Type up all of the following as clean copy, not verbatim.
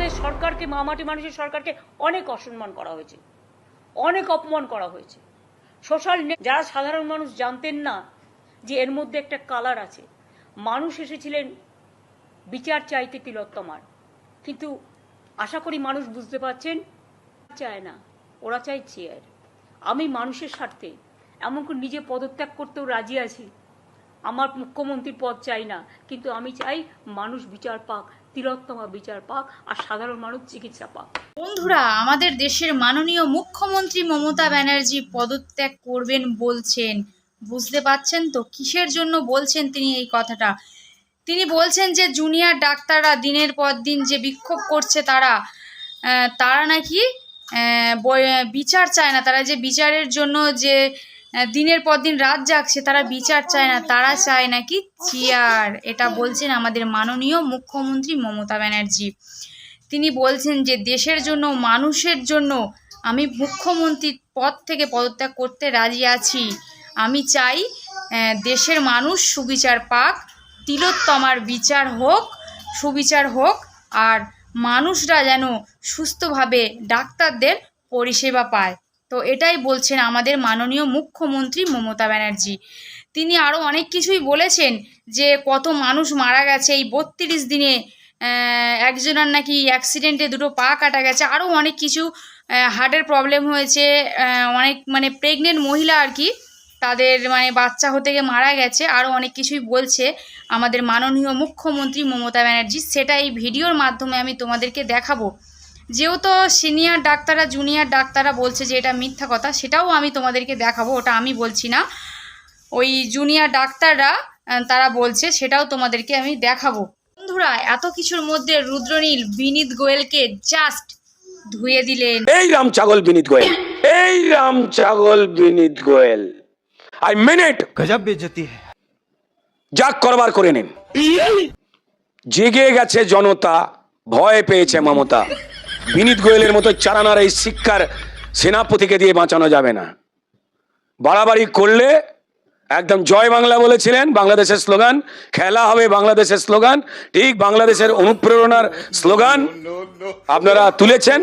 আমাদের সরকারকে, মামাটি মানুষের সরকারকে অনেক অসম্মান করা হয়েছে, অনেক অপমান করা হয়েছে। সোশ্যাল যারা সাধারণ মানুষ জানতেন না যে এর মধ্যে একটা কালার আছে। মানুষ এসেছিলেন বিচার চাইতে তিলোত্তমার, কিন্তু আশা করি মানুষ বুঝতে পারছেন চায় না, ওরা চাই চেয়ার। আমি মানুষের স্বার্থে এমনকি নিজে পদত্যাগ করতেও রাজি আছি। আমার মুখ্যমন্ত্রীর পদ চাই না, কিন্তু আমি চাই মানুষ বিচার পাক, তিলোত্তমা বিচার পাক, আর সাধারণ মানুষ চিকিৎসা পাক। বন্ধুরা, আমাদের দেশের মাননীয় মুখ্যমন্ত্রী মমতা ব্যানার্জি পদত্যাগ করবেন বলছেন। বুঝতে পারছেন তো কিসের জন্য বলছেন তিনি এই কথাটা? তিনি বলছেন যে জুনিয়র ডাক্তাররা দিনের পর দিন যে বিক্ষোভ করছে, তারা নাকি বিচার চায় না। তারা যে বিচারের জন্য যে দিনের পর দিন রাত জাগছে, তারা বিচার চায় না, তারা চায় নাকি চেয়ার। এটা বলছেন আমাদের মাননীয় মুখ্যমন্ত্রী মমতা ব্যানার্জি। তিনি বলছেন যে দেশের জন্য, মানুষের জন্য আমি মুখ্যমন্ত্রীর পদ থেকে পদত্যাগ করতে রাজি আছি। আমি চাই দেশের মানুষ সুবিচার পাক, তিলোত্তমার বিচার হোক, সুবিচার হোক, আর মানুষরা যেন সুস্থভাবে ডাক্তারদের পরিষেবা পায়। তো এটাই বলছেন আমাদের মাননীয় মুখ্যমন্ত্রী মমতা ব্যানার্জি। তিনি আরও অনেক কিছুই বলেছেন যে কত মানুষ মারা গেছে এই 32 দিনে, একজনের নাকি অ্যাক্সিডেন্টে 2 পা কাটা গেছে, আরও অনেক কিছু, হার্টের প্রবলেম হয়েছে, অনেক প্রেগনেন্ট মহিলা আর কি, তাদের বাচ্চা হতে গিয়ে মারা গেছে, আরও অনেক কিছুই বলছে আমাদের মাননীয় মুখ্যমন্ত্রী মমতা ব্যানার্জি। সেটা এই ভিডিওর মাধ্যমে আমি তোমাদেরকে দেখাবো। যেহেতু সিনিয়র ডাক্তাররা, জুনিয়র ডাক্তাররা বলছে যে এটা মিথ্যা কথা, সেটাও আমি তোমাদেরকে দেখাবো। ওটা আমি বলছি না, ওই জুনিয়র ডাক্তাররা তারা বলছে, সেটাও তোমাদেরকে আমি দেখাবো। বন্ধুরা, এত কিছুর মধ্যে রুদ্রনীল বিনীত গোয়েলকে জাস্ট ধুয়ে দিলেন। এই রাম ছাগল বিনীত গোয়েল, এই রাম ছাগল বিনীত গোয়েল, আই মিন ইট। গজব বেইজ্জতি है। যা করবার করে নিন। জেগে গেছে জনতা, ভয় পেয়েছে মমতা। বিনীত গোয়েলের মতো চারানার এই শিক্ষার সেনাপতিকে দিয়ে বাঁচানো যাবে না। বাড়াবাড়ি করলে একদম জয় বাংলা বলেছিলেন, বাংলাদেশের স্লোগান, খেলা হবে বাংলাদেশের স্লোগান, ঠিক বাংলাদেশের অনুপ্রেরণার স্লোগান আপনারা তুলেছেন।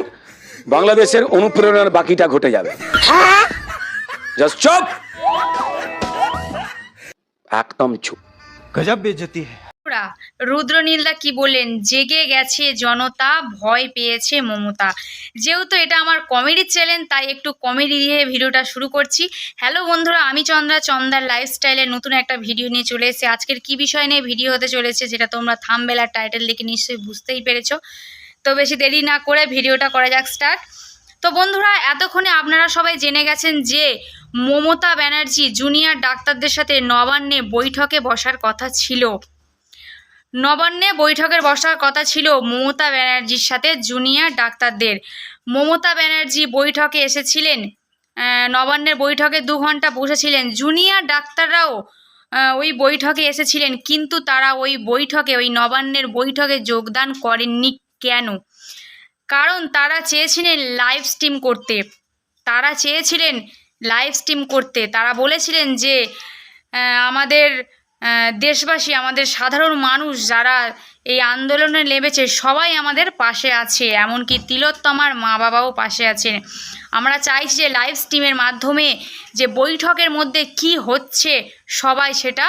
বাংলাদেশের অনুপ্রেরণার বাকিটা ঘটে যাবে। জাস্ট চুপ, একদম চুপ। গজব বেইজ্জতি है। রুদ্রনীলদা কি বললেন? জেগে গেছে জনতা, ভয় পেয়েছে মমতা। যেহেতু এটা আমার কমেডি চ্যানেল, তাই একটু কমেডি দিয়ে ভিডিওটা শুরু করছি। হ্যালো বন্ধুরা, আমি চন্দ্রার লাইফস্টাইলের নতুন একটা ভিডিও নিয়ে চলে এসেছি। আজকের কি বিষয় নিয়ে ভিডিও হতে চলেছে যেটা তোমরা থাম্বনেল আর টাইটেল দেখে নিশ্চয়ই বুঝতেই পেরেছো। তো বেশি দেরি না করে ভিডিওটা করা যাক স্টার্ট। তো বন্ধুরা, এতক্ষণে আপনারা সবাই জেনে গেছেন যে মমতা ব্যানার্জি জুনিয়র ডাক্তারদের সাথে নবান্নে বৈঠকে বসার কথা ছিল। নবান্নে বৈঠকের বসার কথা ছিল মমতা ব্যানার্জির সাথে জুনিয়র ডাক্তারদের। মমতা ব্যানার্জি বৈঠকে এসেছিলেন, নবান্নের বৈঠকে 2 ঘন্টা বসেছিলেন। জুনিয়র ডাক্তাররাও ওই বৈঠকে এসেছিলেন, কিন্তু তারা ওই বৈঠকে, ওই নবান্নের বৈঠকে যোগদান করেননি। কেন? কারণ তারা চেয়েছিলেন লাইভ স্ট্রিম করতে। তারা বলেছিলেন যে আমাদের দেশবাসী, আমাদের সাধারণ মানুষ যারা এই আন্দোলনে নেমেছে, সবাই আমাদের পাশে আছে, এমনকি তিলোত্তমার মা বাবাও পাশে আছেন। আমরা চাইছি যে লাইভ স্ট্রিমের মাধ্যমে যে বৈঠকের মধ্যে কি হচ্ছে সবাই সেটা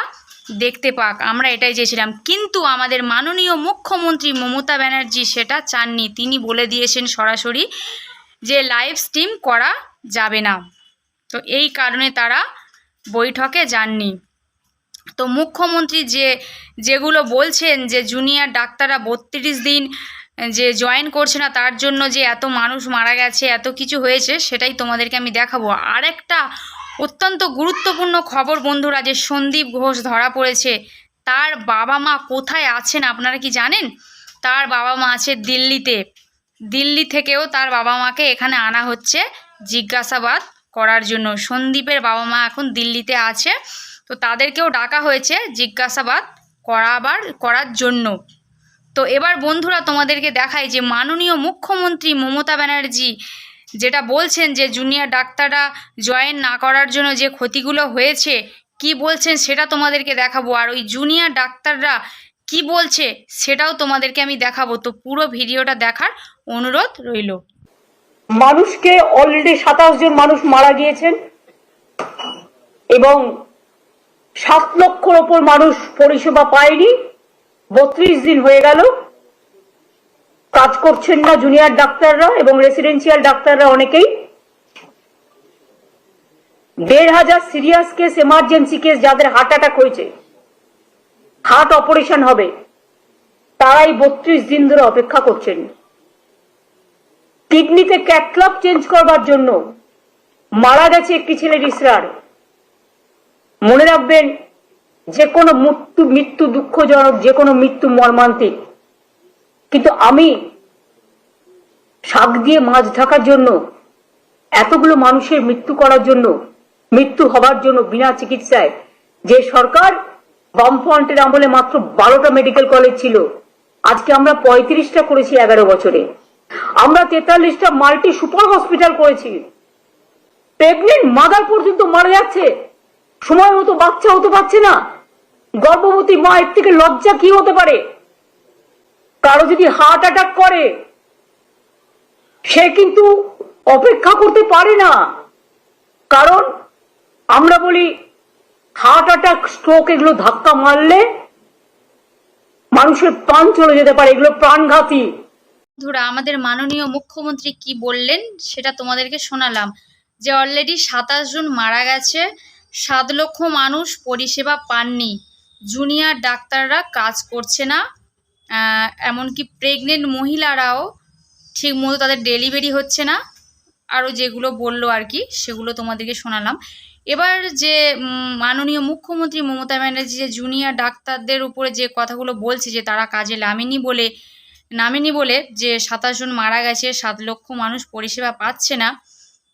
দেখতে পাক, আমরা এটাই চেয়েছিলাম। কিন্তু আমাদের মাননীয় মুখ্যমন্ত্রী মমতা ব্যানার্জি সেটা চাননি। তিনি বলে দিয়েছেন সরাসরি যে লাইভ স্ট্রিম করা যাবে না। তো এই কারণে তারা বৈঠকে যাননি। তো মুখ্যমন্ত্রী যেগুলো বলছেন যে জুনিয়র ডাক্তাররা 32 দিন যে জয়েন করছে না, তার জন্য যে এত মানুষ মারা গেছে, এত কিছু হয়েছে, সেটাই তোমাদেরকে আমি দেখাবো। আর একটা অত্যন্ত গুরুত্বপূর্ণ খবর বন্ধুরা, যে সন্দীপ ঘোষ ধরা পড়েছে। তার বাবা মা কোথায় আছেন আপনারা কি জানেন? তার বাবা মা আছে দিল্লিতে। দিল্লি থেকেও তার বাবা মাকে এখানে আনা হচ্ছে জিজ্ঞাসাবাদ করার জন্য। সন্দীপের বাবা মা এখন দিল্লিতে আছে, তো তাদেরকেও ডাকা হয়েছে জিজ্ঞাসাবাদ করার জন্য। তো এবার বন্ধুরা তোমাদেরকে দেখাই যে মাননীয় মুখ্যমন্ত্রী মমতা ব্যানার্জি যেটা বলছেন যে জুনিয়র ডাক্তাররা জয়েন না করার জন্য যে ক্ষতিগুলো হয়েছে, কি বলছেন সেটা তোমাদেরকে দেখাবো। আর ওই জুনিয়র ডাক্তাররা কি বলছে সেটাও তোমাদেরকে আমি দেখাবো, তো পুরো ভিডিওটা দেখার অনুরোধ রইল। মানুষকে অলরেডি 27 জন মানুষ মারা গিয়েছেন এবং 7 লক্ষর ওপর মানুষ পরিষেবা পায়নি। 32 দিন হয়ে গেল, কাজ করছেন না জুনিয়র ডাক্তাররা এবং রেসিডেন্সিয়াল ডাক্তাররা অনেকেই। 1500 সিরিয়াস কেস, এমার্জেন্সি কেস, যাদের হার্ট অ্যাটাক হয়েছে, হার্ট অপারেশন হবে, তারাই 32 দিন ধরে অপেক্ষা করছেন। কিডনিতে ক্যাথলাব চেঞ্জ করবার জন্য মারা গেছে একটি ছেলের ইসরার। মনে রাখবেন, যে কোনো মৃত্যু দুঃখজনক, যে কোনো মৃত্যু মর্মান্তিক, কিন্তু আমি শাক দিয়ে মাছ ঢাকার জন্য এতগুলো মানুষের মৃত্যু করার জন্য, মৃত্যু হবার জন্য বিনা চিকিৎসায়, যে সরকার বামফ্রন্টের আমলে মাত্র 12টা মেডিকেল কলেজ ছিল, আজকে আমরা 35টা করেছি 11 বছরে। আমরা 43টা মাল্টি সুপার হসপিটাল করেছি। প্রেগনেন্ট মাদার পর্যন্ত মারা যাচ্ছে, সময় মতো বাচ্চা হতে পারছে না। গর্ভবতী মা, এর থেকে লজ্জা কি হতে পারে? কারো যদি হার্ট অ্যাটাক করে, সে কিন্তু অপেক্ষা করতে পারে না। কারণ আমরা বলি হার্ট অ্যাটাক, স্ট্রোক, এগুলো ধাক্কা মারলে মানুষের প্রাণ চলে যেতে পারে, এগুলো প্রাণঘাতী। বন্ধুরা, আমাদের মাননীয় মুখ্যমন্ত্রী কি বললেন সেটা তোমাদেরকে শোনালাম, যে অলরেডি 27 জন মারা গেছে, 7 লক্ষ মানুষ পরিষেবা পাননি, জুনিয়র ডাক্তাররা কাজ করছে না, এমনকি প্রেগনেন্ট মহিলারাও ঠিক মতো তাদের ডেলিভারি হচ্ছে না, আরও যেগুলো বললো আর কি সেগুলো তোমাদেরকে শোনালাম। এবার যে মাননীয় মুখ্যমন্ত্রী মমতা ব্যানার্জি যে জুনিয়র ডাক্তারদের উপরে যে কথাগুলো বলছে, যে তারা কাজে নামেনি বলে যে 27 জন মারা গেছে, 7 লক্ষ মানুষ পরিষেবা পাচ্ছে না,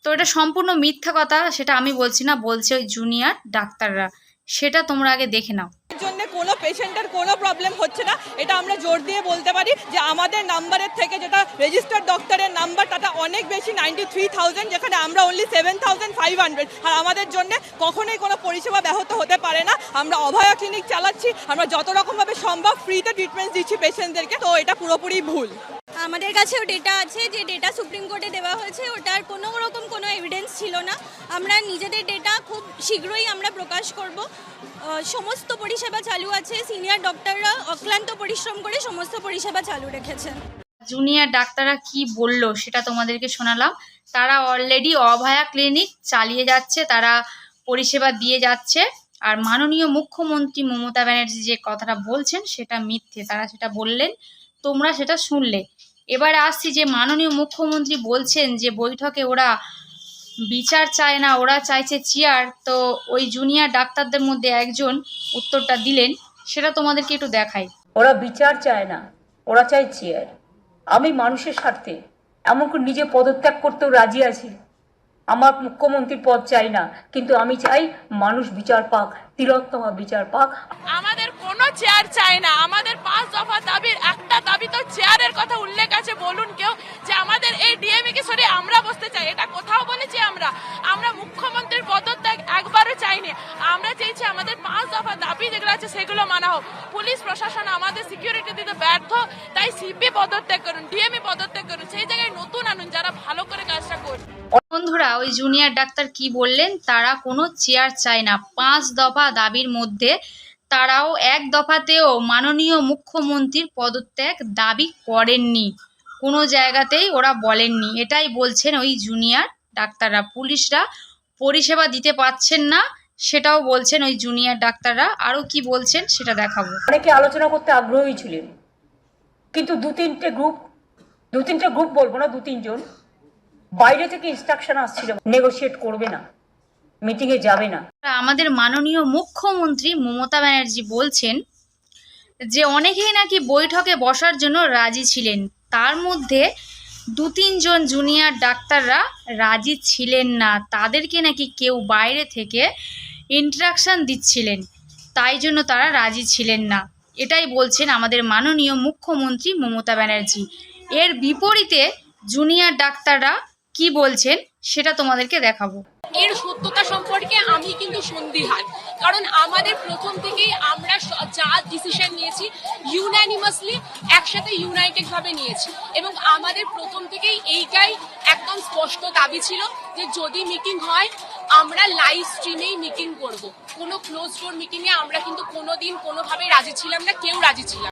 তো এটা সম্পূর্ণ মিথ্যা কথা। সেটা আমি বলছি না, বলছে ওই জুনিয়র ডাক্তাররা। সেটা তোমরা আগে দেখে নাও। জন্য কোনো পেশেন্টের কোনো প্রবলেম হচ্ছে না, এটা আমরা জোর দিয়ে বলতে পারি যে আমাদের নাম্বারের থেকে যেটা রেজিস্টার্ড ডক্টরের নাম্বার, তাটা অনেক বেশি, 93,000, যেখানে আমরা অনলি 7,500। আর আমাদের জন্য কখনোই কোনো পরিষেবা ব্যাহত হতে পারে না। আমরা অভয়া ক্লিনিক চালাচ্ছি, আমরা যত রকমভাবে সম্ভব ফ্রিতে ট্রিটমেন্ট দিচ্ছি পেশেন্টদেরকে, তো এটা পুরোপুরি ভুল। আমাদের কাছেও ডেটা আছে, যে ডেটা সুপ্রিম কোর্টে দেওয়া হয়েছে, ওটার কোনো রকম কোনো এভিডেন্স ছিল না। আমরা নিজেদের ডেটা খুব শীঘ্রই আমরা প্রকাশ করব। সমস্ত পরিষেবা চালু আছে, সিনিয়র ডক্টররা অক্লান্ত পরিশ্রম করে সমস্ত পরিষেবা চালু রেখেছেন। জুনিয়র ডাক্তাররা কি বললো সেটা তোমাদেরকে শোনালাম। তারা অলরেডি অভয়া ক্লিনিক চালিয়ে যাচ্ছে, তারা পরিষেবা দিয়ে যাচ্ছে। আর মাননীয় মুখ্যমন্ত্রী মমতা ব্যানার্জি যে কথাটা বলছেন সেটা মিথ্যে, তারা সেটা বললেন, তোমরা সেটা শুনলে। এবারে আসছি যে মাননীয় মুখ্যমন্ত্রী বলছেন যে বৈঠকে ওরা বিচার চায় না, ওরা চাইছে চেয়ার। তো ওই জুনিয়র ডাক্তারদের মধ্যে একজন উত্তরটা দিলেন, সেটা তোমাদেরকে একটু দেখাই। ওরা বিচার চায় না, ওরা চায় চেয়ার। আমি মানুষের স্বার্থে এমনকি নিজে পদত্যাগ করতেও রাজি আছি। আমার মুখ্যমন্ত্রীর পদ চাই না, কিন্তু আমি চাই মানুষ বিচার পাক, তিলোত্তমা বিচার পাক। আমাদের কোনো চেয়ার চাই না, আমাদের 5 দফা দাবির একটা দাবি তো চেয়ারের কথা উল্লেখ আছে। বলুন কেউ যে আমাদের এই ডিএমই কে সরিয়ে আমরা বসতে চাই, এটা কোথাও বলেছি আমরা মুখ্যমন্ত্রীর পদত্যাগ একবারও চাইনি। আমরা চাইছি আমাদের 5 দফা দাবি যেগুলো আছে সেগুলো মানা হোক। পুলিশ প্রশাসন আমাদের সিকিউরিটি দিতে ব্যর্থ, তাই সিপি পদত্যাগ করুন, ডিএমই পদত্যাগ করুন, সেই জায়গায় নতুন আনুন যারা ভালো করে কাজটা করবে। বন্ধুরা, ওই জুনিয়র ডাক্তার কি বললেন, তারা কোনো চেয়ার চায় না। 5 দফা দাবির মধ্যে তারাও এক দফাতেও মাননীয় মুখ্যমন্ত্রীর পদত্যাগ দাবি করেননি, কোনো জায়গাতেই ওরা বলেননি। এটাই বলছেন ওই জুনিয়র ডাক্তাররা। পুলিশরা পরিষেবা দিতে পারছেন না, সেটাও বলছেন ওই জুনিয়র ডাক্তাররা। আরও কি বলছেন সেটা দেখাবো। অনেকে আলোচনা করতে আগ্রহী ছিলেন, কিন্তু দু তিনটে গ্রুপ বলবো না, 2-3 জন বাইরে থেকে ইনস্ট্রাকশন আসছিল, নেগোশিয়েট করবে না, মিটিংয়ে যাবে না। আমাদের মাননীয় মুখ্যমন্ত্রী মমতা ব্যানার্জি বলছেন যে অনেকেই নাকি বৈঠকে বসার জন্য রাজি ছিলেন, তার মধ্যে 2-3 জন জুনিয়র ডাক্তাররা রাজি ছিলেন না। তাদেরকে নাকি কেউ বাইরে থেকে ইনস্ট্রাকশন দিচ্ছিলেন, তাই জন্য তারা রাজি ছিলেন না। এটাই বলছেন আমাদের মাননীয় মুখ্যমন্ত্রী মমতা ব্যানার্জি। এর বিপরীতে জুনিয়র ডাক্তাররা কি বলছেন সেটা তোমাদেরকে দেখাবো। এর সত্যতা সম্পর্কে আমি কিন্তু সন্দিহান, কারণ আমাদের প্রথম থেকেই আমরা যা ডিসিশন নিয়েছি ইউনানিমাসলি একসাথে ইউনাইটেড ভাবে নিয়েছি, এবং আমাদের প্রথম থেকেই এইটাই একদম স্পষ্ট দাবি ছিল যে যদি মিটিং হয় আমরা লাইভ স্ট্রিমেই মিটিং করব, কোনো ক্লোজ ডোর মিটিংয়ে আমরা কিন্তু কোনোদিন কোনোভাবে রাজি ছিলাম না, কেউ রাজি ছিলাম না।